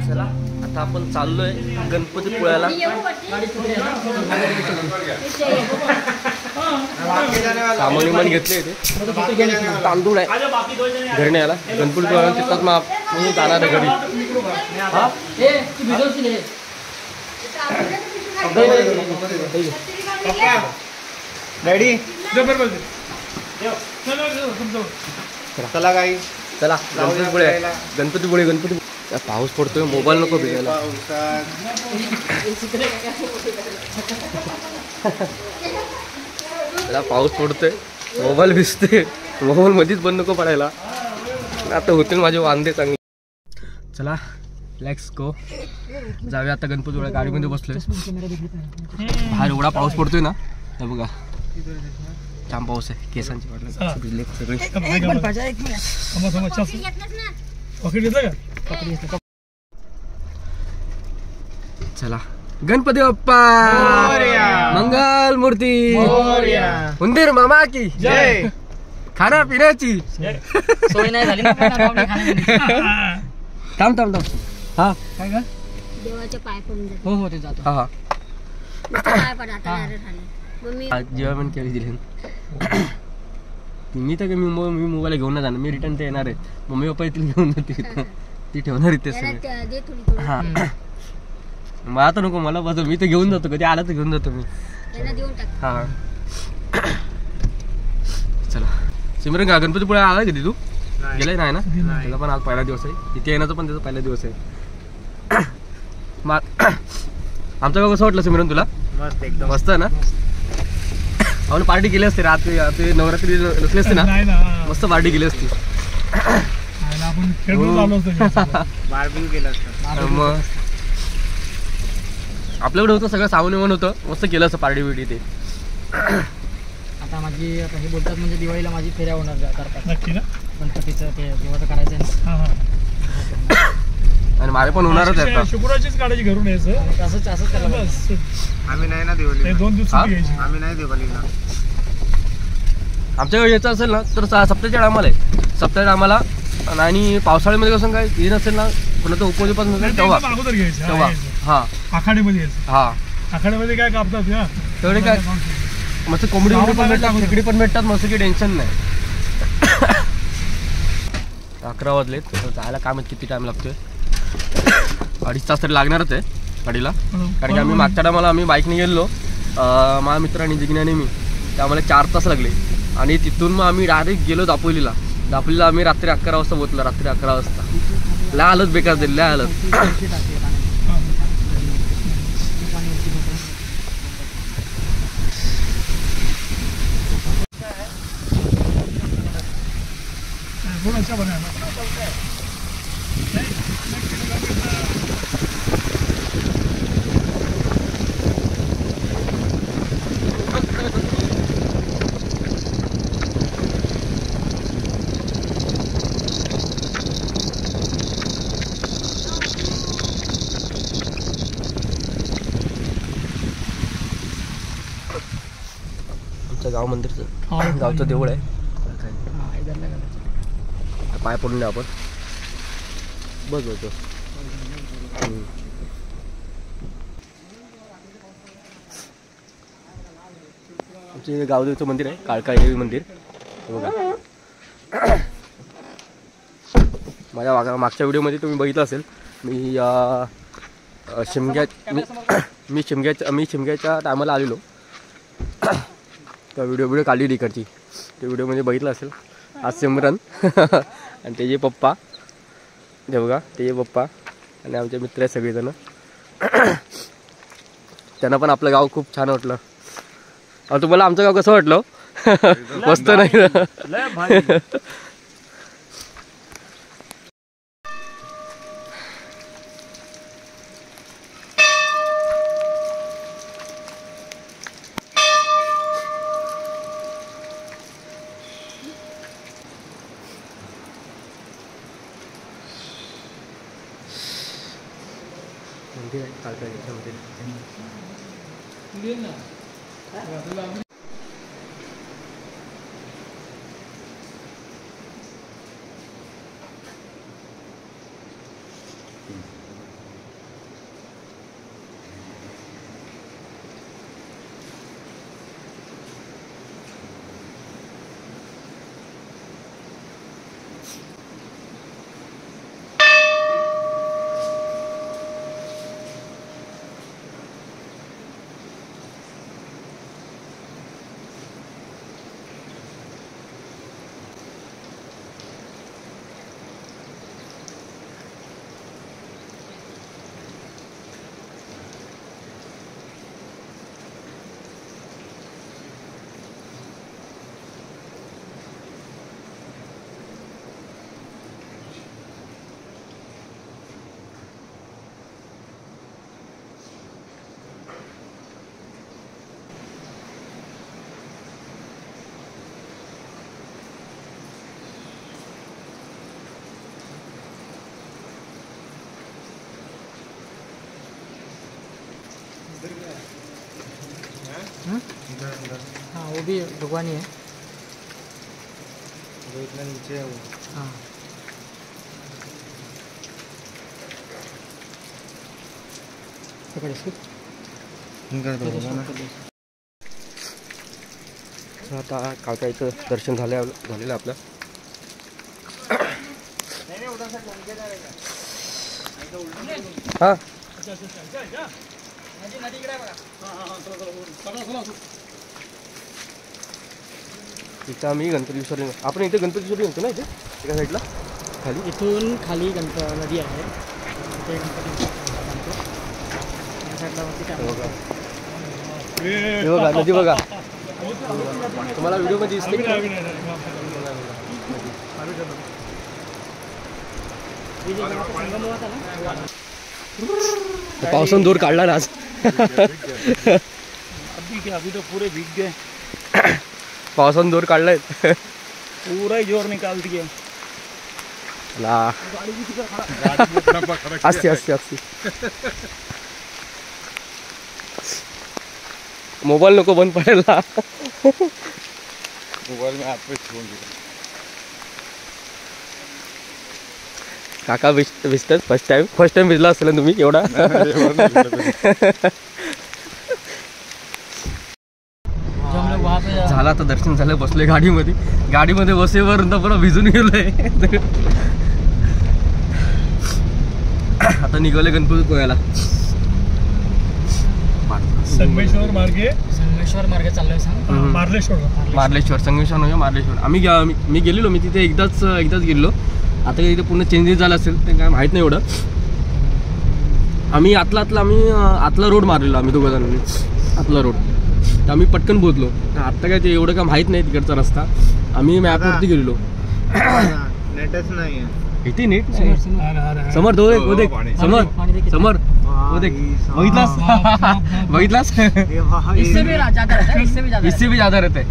चला आता आपण चाललोय गणपतीपुळ्याला. सामान विमान घेतले इथे, तांदूळ आहे घरी न्यायला. गणपतीपुळ्याला तिथंच मग जाणार आहे घरी. रेडी चला काही चला गणपतीपुळे. पाऊस पडतोय, मोबाईल नको भिजायला. पाऊस पडतोय, मोबाईल भिजते. मोबाईल मध्येच बंद नको पडायला. आता होतील माझे वांदे चांगले. चला लेट्स गो, जाऊया आता गणपतीपुळे. गाडीमध्ये बसलोय, बाहेर एवढा पाऊस पडतोय ना. हे बघा छान पाऊस आहे. केसांची वाटलं भिजले सगळे. चला गणपती बाप्पा मंगल मूर्ती उंदीर मामा की जय. खाना पिण्याची सोय नाही झाली. थांब थांब थांब. हा काय का देवाच्या पाय पडून जातो. हो हो ते जातो. हा हा पाय पडा आता नारळ खाली. मम्मी जेवण केली दिले. मी तर मी मोबाईल घेऊन नाही जाणार. मी रिटर्न ते येणार आहे. मम्मी पप्पा येतील घेऊन जाते. ती ठेवणार इथे सगळे. दे थोडी. हा मला तर नको, मला बस. मी तर घेऊन जातो, कधी आला तर घेऊन जातो मी. त्यांना देऊन टाक. हा चला सिमरन का गणपतीपुळे आला कधी तू? गेलाय नाही ना? त्याचा पण आज पहिला दिवस आहे. इथे येण्याचा पण त्याचा पहिला दिवस आहे. आमचं गाव कसं वाटलं सिमरन तुला? मस्त एकदम मस्त ना. आपण पार्टी केली असते रात्री, नवरात्री नसली असते ना, मस्त पार्टी केली असती. बार्बिक्यू केलं असतं. मग आपल्याकडे होतं सगळं सामान विमान होतं, मस्त केलं असतं पार्टी बिटी. ते आता माझी आता हे बोलतात म्हणजे दिवाळीला माझी फेऱ्या होणार करतात नक्की ना. गणपतीचं ते देवाचं करायचं आहे. आणि माझे पण होणारच आहे आता. शुक्रवारचीच काढायची घरून यायचं. असंच त्याला बस. आम्ही नाही ना दिवाळी. 2 दिवस आम्ही नाही दिवाळीला. आमच्याकडे यायचं असेल ना तर सप्त्याच्या टायमाला आहे. सप्त्याच्या टायमाला. आणि पावसाळ्यामध्ये कसं काय हे नसेल ना, कोणाचं उपवास नसेल तेव्हा अगोदर घ्यायचं. तेव्हा हा आखाड्यामध्ये यायचं. हा आखाड्यामध्ये काय कापतात का तेवढे काय मस्त कोंबडी पण भेटतात, खेकडी पण भेटतात. मस्त की टेन्शन नाही. 11 वाजले जायला. काम किती टाइम लागतोय? 2.5 तास तरी लागणारच आहे गाडीला. कारण की आम्ही मागच्या टायमाला आम्ही बाईकने गेलो, माझ्या मित्रांनी जिग्न्याने मी. त्यामुळे 4 तास लागले. आणि तिथून मग आम्ही डायरेक्ट गेलो दापोलीला. आम्ही रात्री 11 वाजता पोहोचलो. रात्री 11 वाजता लय हालत बेकार झाली, लय हालत. गाव मंदिरचं गावचं देऊळ आहे. पाय पडून आपण बघ होतो. आमचे गावदेवचं मंदिर आहे, काळकाई देवी मंदिर. बघा माझ्या मागच्या व्हिडिओमध्ये तुम्ही बघितलं असेल. मी शिमग्याच्या टायमाला आलेलो. त्या व्हिडिओ काढली इकडची. ते व्हिडिओमध्ये बघितलं असेल. आज सिमरन आणि त्याचे पप्पा. ते बघा त्याचे पप्पा आणि आमचे मित्र आहेत सगळेजण. त्यांना पण आपलं गाव खूप छान वाटलं. तुम्हाला आमचं गाव कसं वाटलं? मस्त नाही? मंदिर आहे काळकाईचं मंदिर. हाँ वो भी भगवानी है। जो इतना नीचे है वो। हाँ पकड़ इसको। इनका तो होगा ना। आता काकाईचं दर्शन झालेलं आपलं. हां इथं आम्ही गणपती विसर्जन आपण इथे गणपती विसर्जन होतो ना इथे एका साईडला खाली इथून खाली नदी आहे तिथे गणपती बांधतो. या साईडला वरती काय हे बघा नदी बघा तुम्हाला व्हिडिओमध्ये दिसते की नाही? पावसानं दूर काढला ना आज. अभी तो पूरे भीग गए, पावसानं दूर काढलाय पूरा ही जोर निकाल दिया. असते असते असते मोबाईल नको बंद पडायला. मोबाईल में हाथ पे छोड़ दिया. काका भिजतात फर्स्ट टाइम भिजला असेल ना तुम्ही एवढा. झालं आता दर्शन झालं बसले गाडीमध्ये बसेवर पुन्हा भिजून गेलोय. आता निघाले गणपतीपुळ्याला. संगमेश्वर मार्गे चाललोय सांग. मार्लेश्वर संगमेश्वर नाही मार्लेश्वर. मी गेलेलो मी तिथे एकदाच गेलेलो. आता काही तिथे पूर्ण चेंजेस झाला असेल ते काय माहीत नाही एवढं. आम्ही आतला रोड मारलेलो आम्ही दोघं जणांनी आतला रोड. तर आम्ही पटकन पोहोचलो. आत्ता काय ते एवढं काय माहीत नाही तिकडचा रस्ता. आम्ही मॅपवरती गेलेलो. नेटच नाही आहे इथे नीट समोर तो देख समोर वो देख बघितलास इससे भी ज्यादा रहते.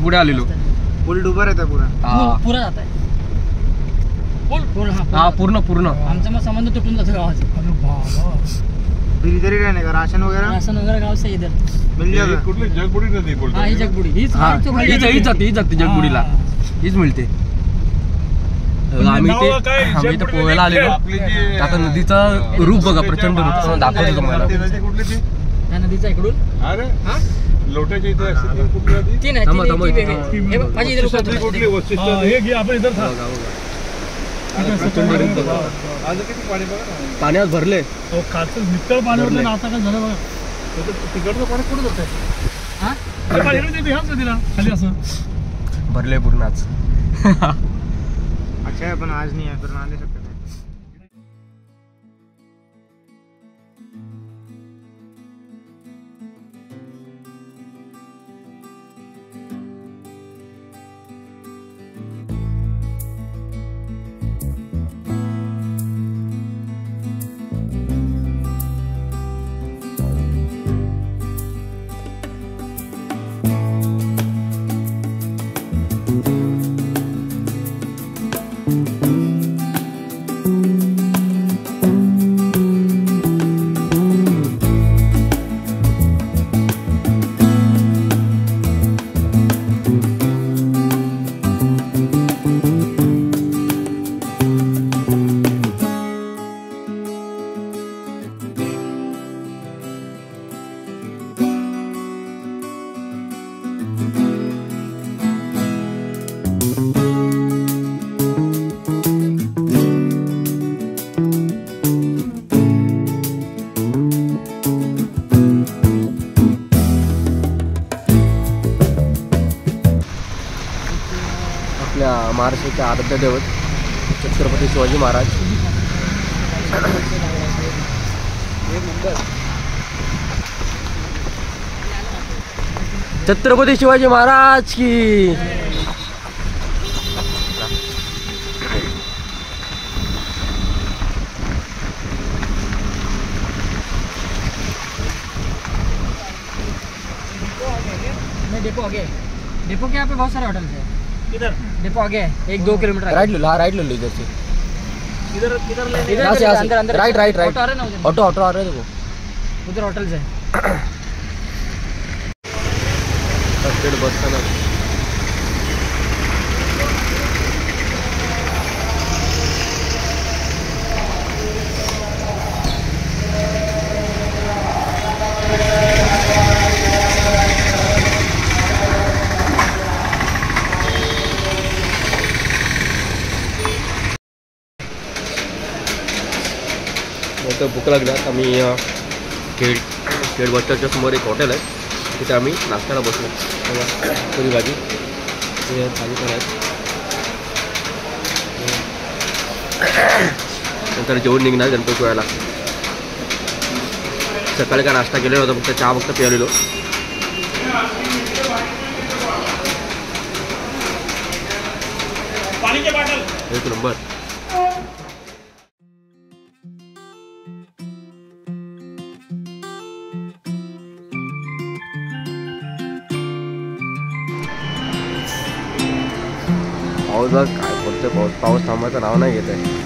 पुढे आलेलो. पूल डुबा रहता पूरा. पुरा जात आहे हा पूर्ण आमचा मग संबंध तुटून जातो गावाचा. फिर इधर ही रहने का. राशन वगैरह गाव से इधर मिल जाएगा. कुठली जगबुडी नदी बोलतो. ही जगबुडी हीच हीच जाते जगबुडीला. हीच मिळते. आम्ही इथे पोहायला आलेलो. आता नदीचा रूप बघा प्रचंड रूप दाखवतो तुम्हाला. त्या नदीचा इकडून अरे लोट्याच्या इथे असते कुठली नदी. ती नाही माझी इधर कुठली वशिष्ठ हे घे आपण इधर था. आज किती पाणी बघा ना. पाण्यात भरले. कालचं नितळ पाणी होतं ना. आता काय झालं बघा. तिकडचं पाणी कुठं जातंय. ह्याच नदीला खाली असं भरले पूर्ण आज. अच्छा है अपन आज नहीं है फिर मान ले सकते थे. महाराष्ट्राचे आराध्य दैवत छत्रपती शिवाजी महाराज. छत्रपती शिवाजी महाराज की. डेपो के यहाँ पे बहुत सारे होटल है. किधर डेपो आगे है 1-2 किलोमीटर. राइट लो इधर से. इधर अंदर राइट ऑटो आ रहे ना ऑटो आ रहे देखो उधर होटल्स है. बसताना भूक लागल्यात. आम्ही खेड बस स्टँडच्या समोर एक हॉटेल आहे, तिथे आम्ही नाश्त्याला बसलो. पुरी भाजी थाली पण आहेत. नंतर जेवण निघणार गणपतीपुळ्याला. सकाळी काय नाश्ता केलेला होता, फक्त चहा फक्त प्यायलेलो. एक नंबर. पाऊस काय बोलतोय, पाऊस थांबायचं नाव नाही घेत आहे.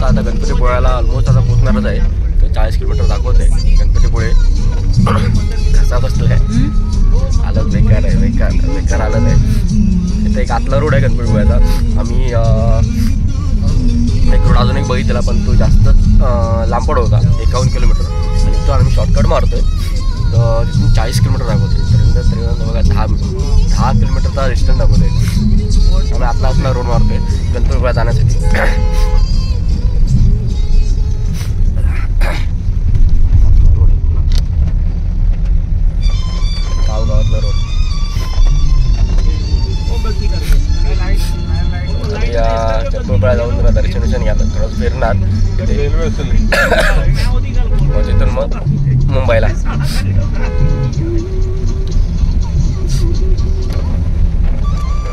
आता गणपतीपुळ्याला ऑलमोस्ट आता पोचणारच आहे. तर 40 किलोमीटर दाखवत आहे गणपतीपुळे. कसा बसलाय, आलं बेकार आहे, बेकार आलं आहे. इथे एक आतला रोड आहे गणपतीपुळ्याचा. आम्ही एक रोड अजून एक बघितला, पण तो जास्त लांब पड होता, 51 किलोमीटर. आणि तो आम्ही शॉर्टकट मारतोय, तर तिथून 40 किलोमीटर दाखवतोय. तरी बघा 10 किलोमीटरचा डिस्टन्स दाखवतोय. आम्ही आतला रोड मारतोय गणपतीपुळ्यात जाण्यासाठी. गावातला रोड. गणपतीपुळ्यात जाऊन तुला दर्शन घ्यायला थोडं फिरणार तिथून मग मुंबईला.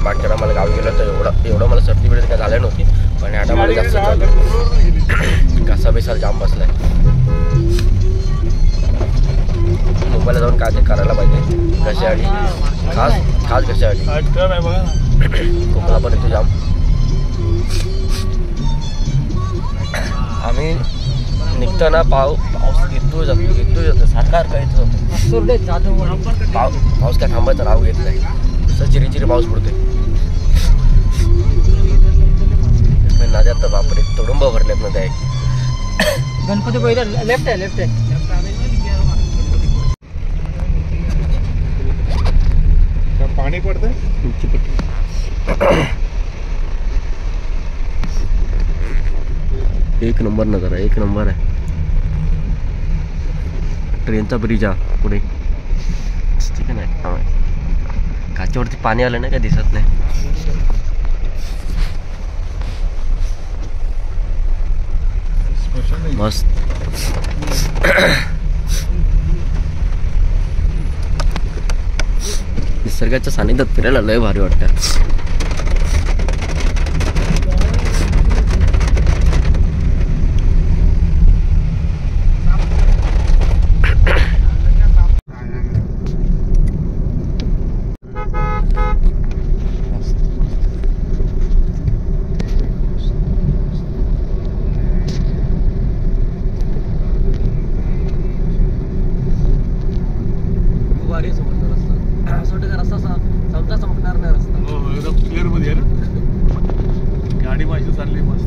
मागच्या मला गावी गेलं तर एवढं मला सर्दी बिर्दी काय झालं नव्हती, पण आता मला जास्त झालं. कसा बेसाल जाम बसलाय. मुंबईला जाऊन काय ते करायला पाहिजे कशासाठी, खास कशासाठी. कोकणा पण येतो जाम. आम्ही निघताना पाऊस येतो सारखा येतो. पाऊस काय थांबायचं नाव घेत नाही, नुसतं चिरी पाऊस पडतोय. नद्यात तर बापरे तुडुंब भरलेत नद्या. गणपती पहिलं लेफ्ट आहे. पाणी पडतंय. एक नंबर नजारा, एक नंबर आहे. ट्रेनचा ब्रिज हा पुढे, ठीक आहे नाही. काचेवरती पाणी आलं नाही, काय दिसत नाही. मस्त. निसर्गाच्या सानिध्यात फिरायला लय भारी वाटतं. गाडी माझी चालली मस्त.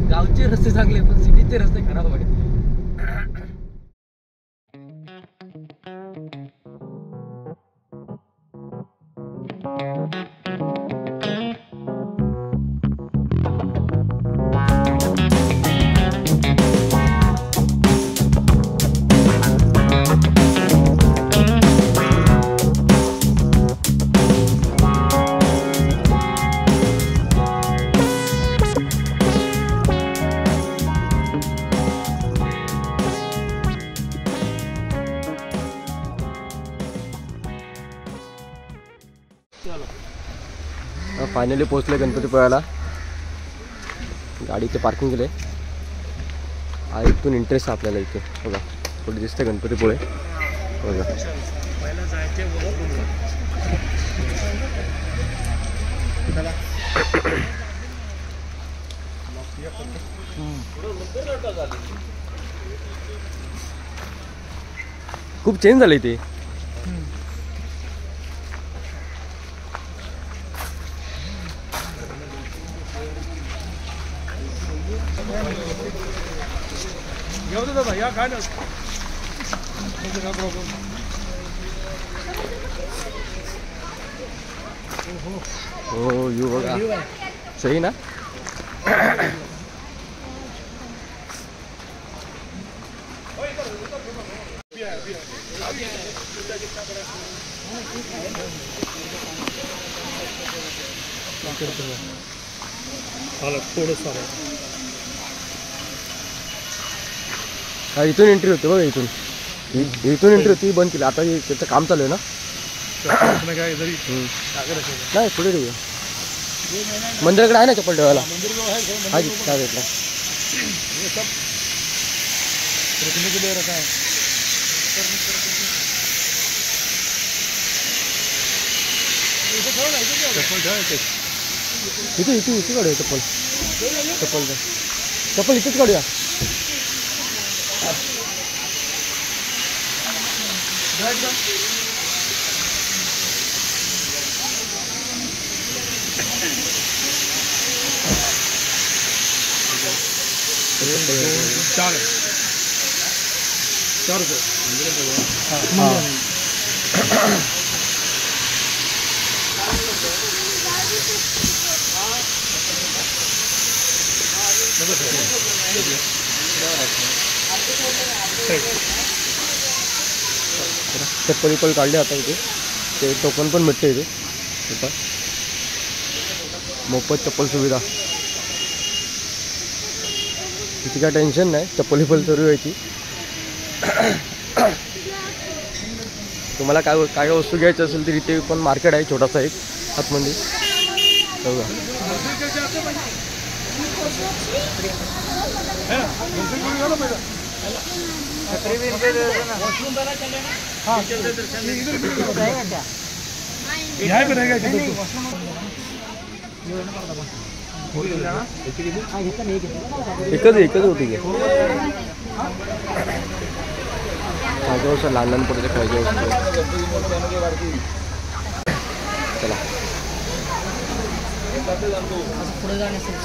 गावचे रस्ते चांगले, पण सिटीचे रस्ते खराब आहे. फायनली पोहोचले गणपतीपुळ्याला. गाडी इथे पार्किंग केले. इथून इंटरेस्ट आहे आपल्याला. इथे बघा पुढे दिसतं गणपतीपुळे बघा. खूप चेंज झालं इथे. हो यू बघा सही ना. इथून एंट्री होते बघा. इथून एंट्री होती बंद केली. आता त्याचं काम चालू आहे ना. नाही पुढे देऊया. मंदिराकडे आहे ना चप्पल ठेवायला. हा जी काय भेटला. इथे इथे इथे काढूया चप्पल. चप्पल इथेच काढूया. चप्पल काढले आता. इथे ते टोकन पण भेटते इथे. मोफत चप्पल सुविधा. तिथे काय टेन्शन नाही. चप्पल सुरू व्हायची. तुम्हाला काय काय वस्तू घ्यायची असेल तर इथे पण मार्केट आहे छोटासा एक आतमध्ये बघा. एकच होती घे. माझ्यावर लहान लहान पडते पाहिजे. चला पुढे जाण्यासाठी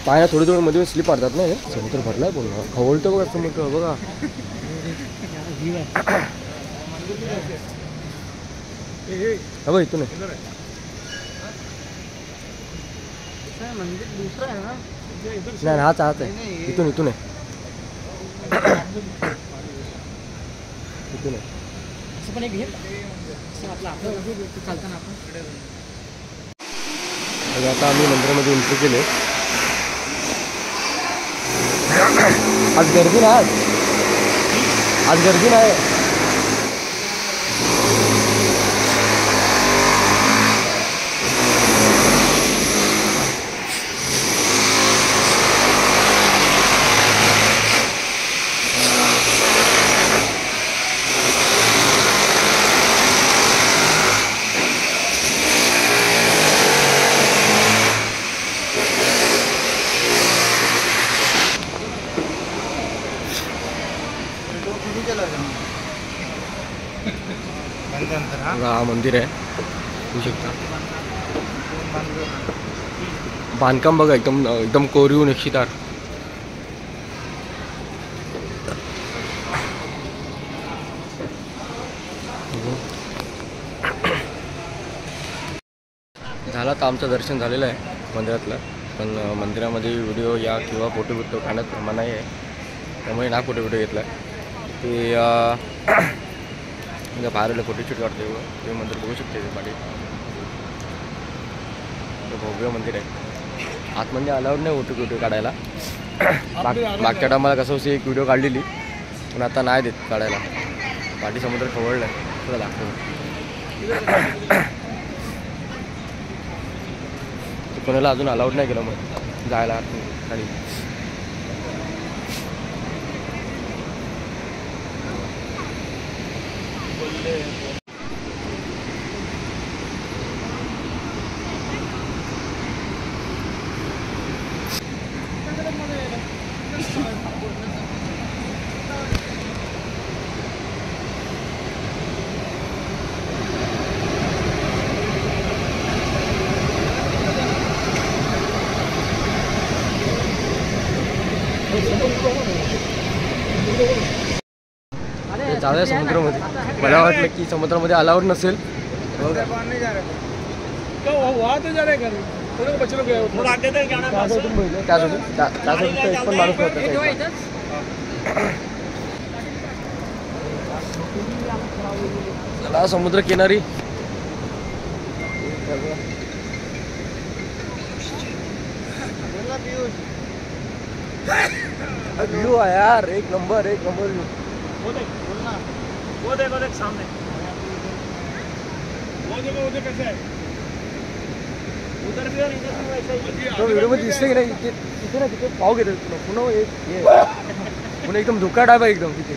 पाया थोडी थोडी मध्ये स्लिप मारतात ना. समुद्र भरलाय पूर्ण. खवळतो बघा समुद्र बघा. बघा इथून नाही हाच आहे. इथून आहे. पण एक चालताना आपण आता आम्ही मंदिरामध्ये एंट्री केले. आज गर्दी नाही. आज गर्दी नाही. हा मंदिर आहे बघू शकता. बांधकाम बघा एकदम कोरीव नक्षीदार. झाला तर आमचं दर्शन झालेलं आहे मंदिरातलं. पण मंदिरामध्ये व्हिडिओ या किंवा फोटो काढण्यात मनाई आहे. त्यामुळे ना फोटो घेतला ते बाहेर फोटोशूट काढतो. ते मंदिर बघू शकते. ते पाठी भव्य मंदिर आहे. आतमध्ये अलाउड नाही फोटो काढायला. मागच्या टायमाला कसं एक व्हिडिओ काढलेली पण आता नाही देत काढायला. पाठी समुद्र खवळलं आहे थोडं लागतं. कोणाला अजून अलाउड नाही केलं मग जायला खाली. जाऊया समुद्रामध्ये. मला वाटलं की समुद्रामध्ये अलाउड नसेल. त्यासाठी एक पण माणूस नव्हता. चला समुद्र किनारी. व्यू आहे यार एक नंबर व्यू. वो देख सामने वो देखो कैसे है. उधर भी और इधर भी वैसा ही. व्हिडिओ मध्ये दिसते की नाही तिथे ना तिथे पाव घेतो पुन्हा एकदम धोका डायबा एकदम तिथे.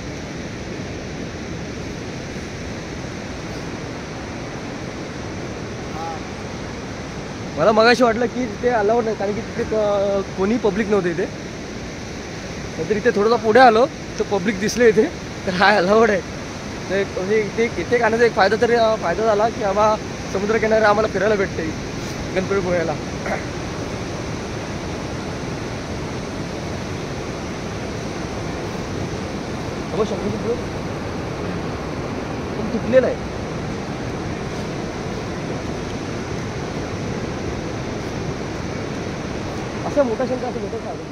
मला मगाशी वाटलं की तिथे अलाउड नाही कारण की तिथे कोणी पब्लिक नव्हते इथे. नंतर इथे थोडंसं पुढे आलो तर पब्लिक दिसले इथे तर हा अलाउड आहे. तर म्हणजे इथे खाण्याचा एक फायदा झाला की बाबा समुद्रकिनारे आम्हाला फिरायला भेटते गणपतीपुळ्याला. अगं शंकरपूर पण तुटलेलं आहे. असं मोठा शंका असं मोठं चालू.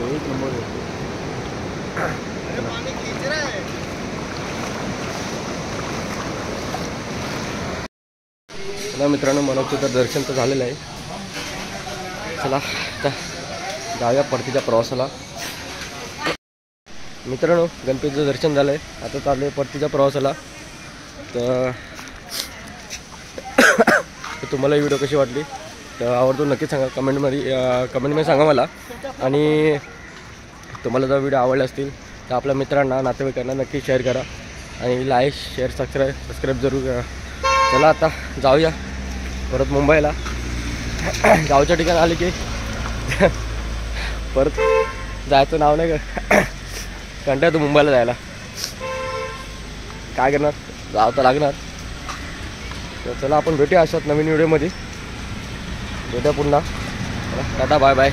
एक नंबर चला मित्रांनो मनोजचं तर दर्शन तर झालेलं आहे. चला आता जाऊया परतीच्या प्रवासाला. मित्रांनो गणपतीचं दर्शन झालं आहे आता चालू आहे परतीच्या प्रवासाला. तर तुम्हाला ही व्हिडिओ कशी वाटली तर आवडतो नक्की सांगा कमेंटमध्ये सांगा मला. आणि तुम्हाला जर व्हिडिओ आवडले असतील तर आपल्या मित्रांना नातेवाईकांना नक्की शेअर करा आणि लाईक शेअर सबस्क्राईब जरूर करा. चला आता जाऊया परत मुंबईला. गावच्या ठिकाणी आले की परत जायचं नाव नाही कंटाळतो तू मुंबईला जायला. काय करणार जावं तर लागणार. तर चला आपण भेटूया अशात नवीन व्हिडिओमध्ये. भेटूया पुन्हा. Tata bye bye.